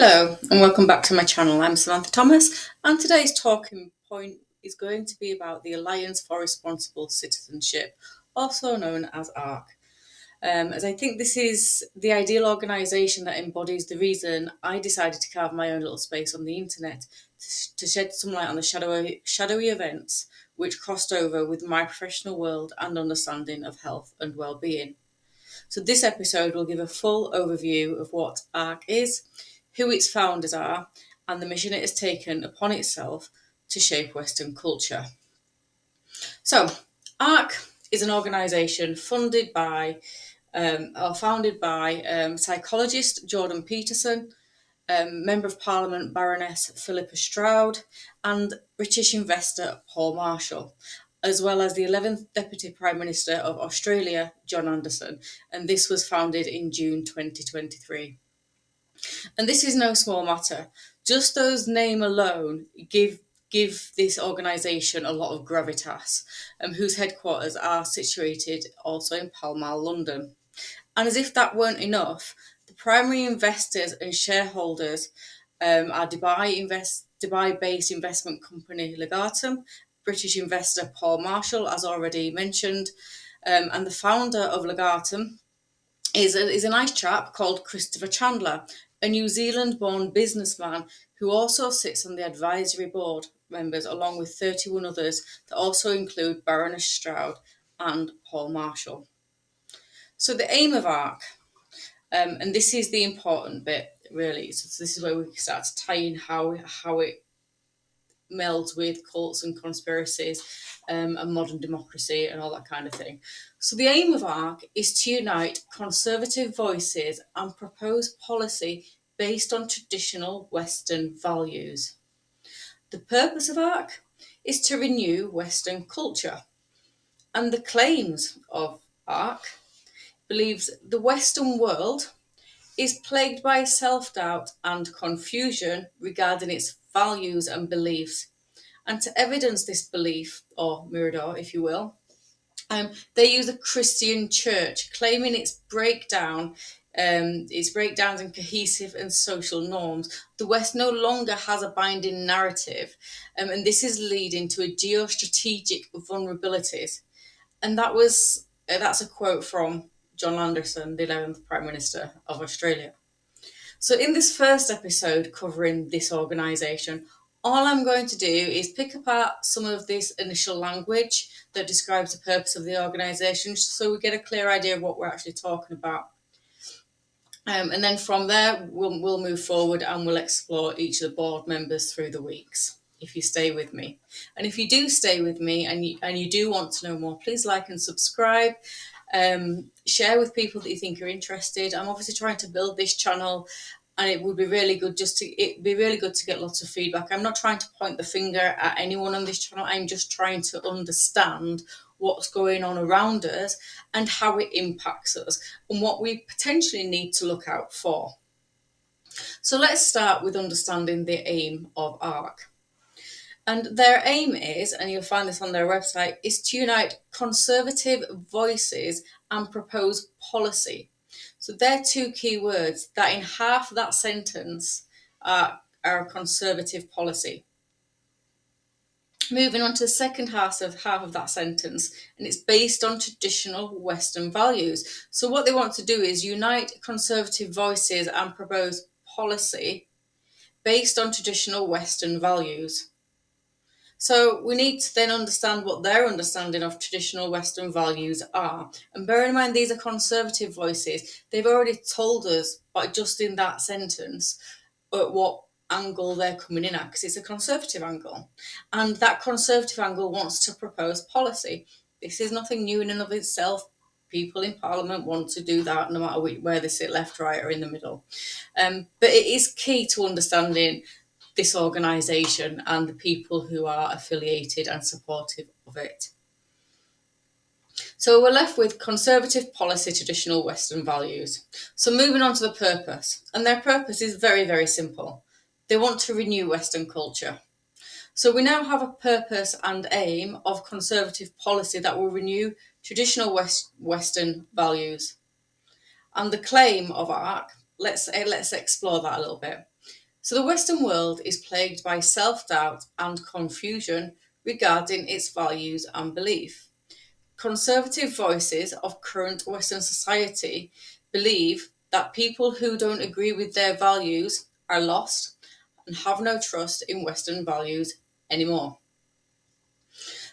Hello and welcome back to my channel. I'm Samantha Thomas, and today's talking point is going to be about the Alliance for Responsible Citizenship, also known as ARC. As I think this is the ideal organisation that embodies the reason I decided to carve my own little space on the internet to shed some light on the shadowy events which crossed over with my professional world and understanding of health and well-being. So this episode will give a full overview of what ARC is, who its founders are, and the mission it has taken upon itself to shape Western culture. So, ARC is an organisation founded by psychologist Jordan Peterson, Member of Parliament Baroness Phillipa Stroud, and British investor Paul Marshall, as well as the 11th Deputy Prime Minister of Australia, John Anderson, and this was founded in June 2023. And this is no small matter. Just those name alone give this organisation a lot of gravitas, whose headquarters are situated also in Pall Mall, London. And as if that weren't enough, the primary investors and shareholders are Dubai-based investment company Legatum, British investor Paul Marshall, as already mentioned, and the founder of Legatum is a nice chap called Christopher Chandler, a New Zealand-born businessman who also sits on the advisory board members along with 31 others that also include Baroness Stroud and Paul Marshall. So the aim of ARC, and this is the important bit really, so this is where we start to tie in how it melds with cults and conspiracies and modern democracy and all that kind of thing. So the aim of ARC is to unite conservative voices and propose policy based on traditional Western values. The purpose of ARC is to renew Western culture. And the claims of ARC believes the Western world is plagued by self-doubt and confusion regarding its values and beliefs. And to evidence this belief, or Mirador, if you will, they use a Christian church, claiming its breakdowns in cohesive and social norms. The West no longer has a binding narrative, and this is leading to a geostrategic vulnerabilities. And that's a quote from John Anderson, the 11th Prime Minister of Australia. So in this first episode covering this organisation, all I'm going to do is pick apart some of this initial language that describes the purpose of the organisation so we get a clear idea of what we're actually talking about. And then from there, we'll move forward and we'll explore each of the board members through the weeks, if you stay with me. And if you do stay with me and you do want to know more, please like and subscribe. Share with people that you think are interested. I'm obviously trying to build this channel, and it would be really good to get lots of feedback. I'm not trying to point the finger at anyone on this channel. I'm just trying to understand what's going on around us and how it impacts us and what we potentially need to look out for. So let's start with understanding the aim of ARC. And their aim is, and you'll find this on their website, is to unite conservative voices and propose policy. So they're two key words that in half of that sentence are conservative policy. Moving on to the second half of that sentence, and it's based on traditional Western values. So what they want to do is unite conservative voices and propose policy based on traditional Western values. So we need to then understand what their understanding of traditional Western values are. And bear in mind, these are conservative voices. They've already told us, but just in that sentence, at what angle they're coming in at, because it's a conservative angle. And that conservative angle wants to propose policy. This is nothing new in and of itself. People in Parliament want to do that no matter where they sit, left, right, or in the middle. But it is key to understanding this organisation and the people who are affiliated and supportive of it. So we're left with conservative policy, traditional Western values. So moving on to the purpose. And their purpose is very, very simple. They want to renew Western culture. So we now have a purpose and aim of conservative policy that will renew traditional Western values. And the claim of ARC, let's explore that a little bit. So the Western world is plagued by self-doubt and confusion regarding its values and belief. Conservative voices of current Western society believe that people who don't agree with their values are lost and have no trust in Western values anymore.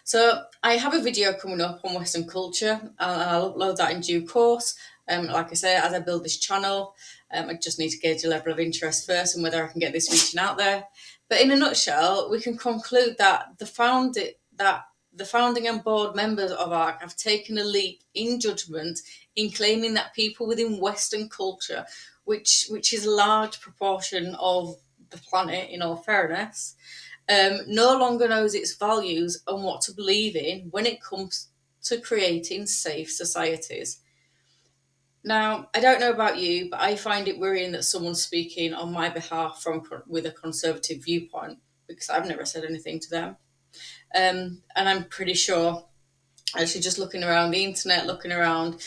So I have a video coming up on Western culture, and I'll upload that in due course. Like I say, as I build this channel, I just need to gauge a level of interest first and whether I can get this reaching out there. But in a nutshell, we can conclude that the founding and board members of ARC have taken a leap in judgment in claiming that people within Western culture, which is a large proportion of the planet, in all fairness, no longer knows its values and what to believe in when it comes to creating safe societies. Now, I don't know about you, but I find it worrying that someone's speaking on my behalf with a conservative viewpoint, because I've never said anything to them. And I'm pretty sure, actually, just looking around the internet, looking around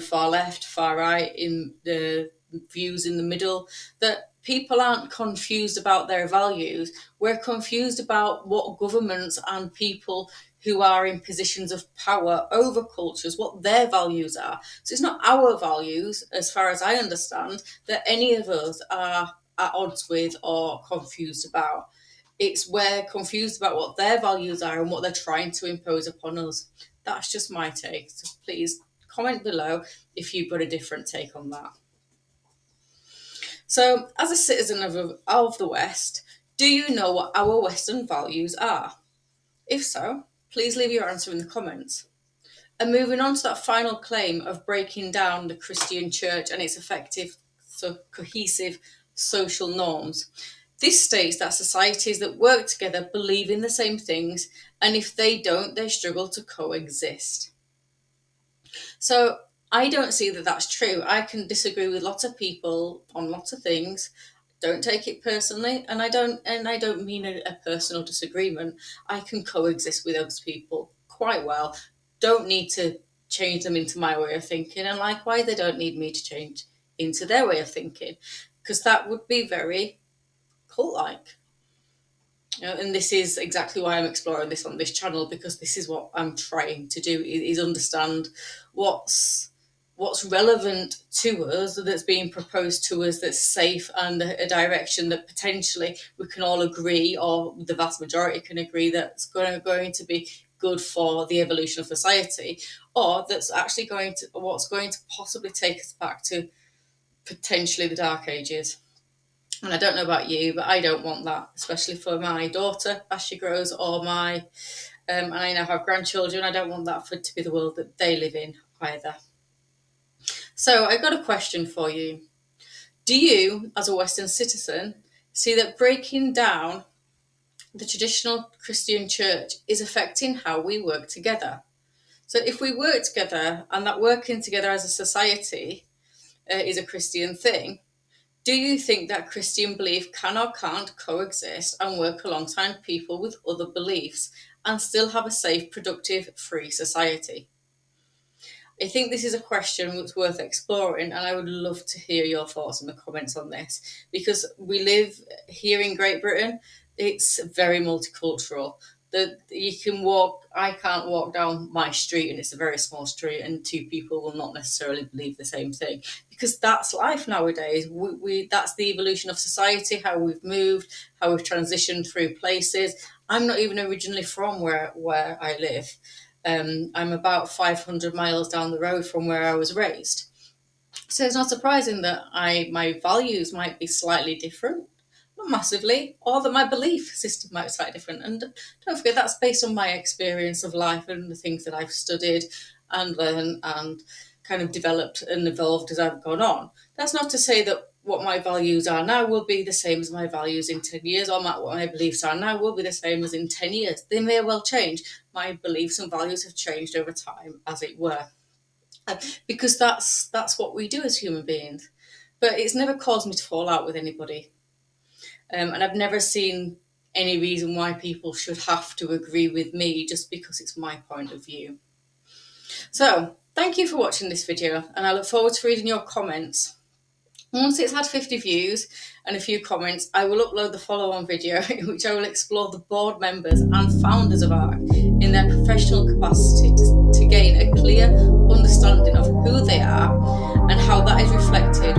far left, far right, in the views in the middle, that people aren't confused about their values. We're confused about what governments and people who are in positions of power over cultures, what their values are. So it's not our values, as far as I understand, that any of us are at odds with or confused about. It's we're confused about what their values are and what they're trying to impose upon us. That's just my take. So please comment below if you've got a different take on that. So, as a citizen of the West, do you know what our Western values are? If so, please leave your answer in the comments. And moving on to that final claim of breaking down the Christian church and its effective, so cohesive social norms. This states that societies that work together believe in the same things, and if they don't, they struggle to coexist. So I don't see that that's true. I can disagree with lots of people on lots of things. Don't take it personally, and I don't mean a personal disagreement. I can coexist with those people quite well. Don't need to change them into my way of thinking, and likewise, they don't need me to change into their way of thinking, because that would be very cult-like. And this is exactly why I'm exploring this on this channel, because this is what I'm trying to do, is understand what's relevant to us, that's being proposed to us, that's safe, and a direction that potentially we can all agree, or the vast majority can agree, that's going to be good for the evolution of society, or that's actually what's going to possibly take us back to potentially the Dark Ages. And I don't know about you, but I don't want that, especially for my daughter as she grows, or and I now have grandchildren. I don't want that to be the world that they live in either. So I got a question for you. Do you, as a Western citizen, see that breaking down the traditional Christian church is affecting how we work together? So if we work together, and that working together as a society is a Christian thing, do you think that Christian belief can or can't coexist and work alongside people with other beliefs and still have a safe, productive, free society? I think this is a question that's worth exploring, and I would love to hear your thoughts in the comments on this, because we live here in Great Britain. It's very multicultural. I can't walk down my street, and it's a very small street, and two people will not necessarily believe the same thing, because that's life nowadays. That's the evolution of society, how we've moved, how we've transitioned through places. I'm not even originally from where I live. I'm about 500 miles down the road from where I was raised. So it's not surprising that my values might be slightly different, not massively, or that my belief system might be slightly different. And don't forget, that's based on my experience of life and the things that I've studied and learned and kind of developed and evolved as I've gone on. That's not to say that what my values are now will be the same as my values in 10 years, or what my beliefs are now will be the same as in 10 years. They may well change. My beliefs and values have changed over time, as it were, because that's what we do as human beings. But it's never caused me to fall out with anybody. And I've never seen any reason why people should have to agree with me just because it's my point of view. So, thank you for watching this video, and I look forward to reading your comments. Once it's had 50 views and a few comments, I will upload the follow-on video in which I will explore the board members and founders of ARC in their professional capacity to gain a clear understanding of who they are and how that is reflected